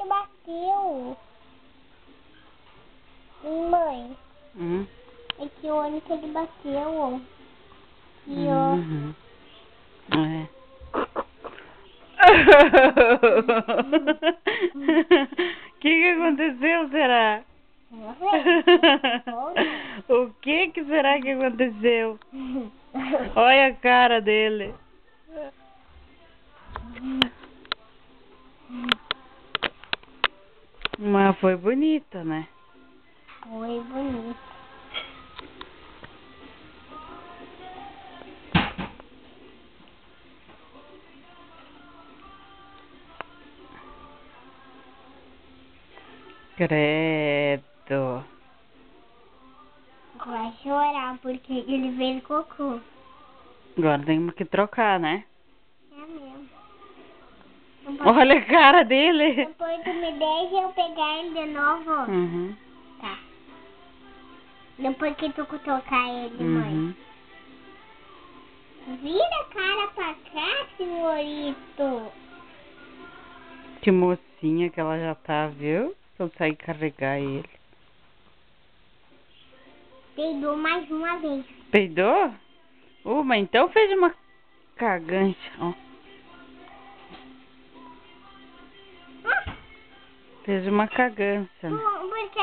ele bateu. Mãe. É que o olho que ele bateu. E ó. É. O que aconteceu, será? O que será que aconteceu? Olha a cara dele. Mas foi bonita, né? Foi bonito. Credo. Vai chorar porque ele fez cocô. Agora temos que trocar, né? É mesmo. Olha a cara dele. Depois tu me deixa eu pegar ele de novo. Tá. Depois que tu tocar ele, mãe. Vira a cara pra cá, senhorito. Que mocinha que ela já tá, viu? Se eu sair carregar ele. Peidou mais uma vez. Peidou? Mas então fez uma cagança, ó. Fez uma cagança. Por que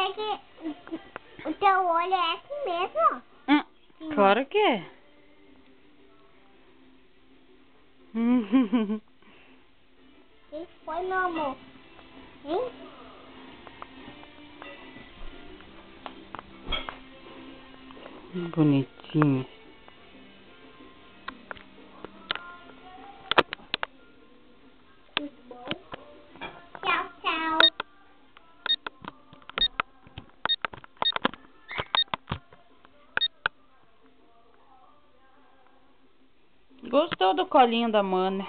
o teu olho é assim mesmo? Claro que é. Quem foi, meu amor? Hein? Bonitinho. Tchau, tchau. Gostou do colinho da Mana?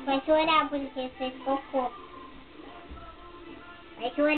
Vai chorar porque você tocou. Vai chorar.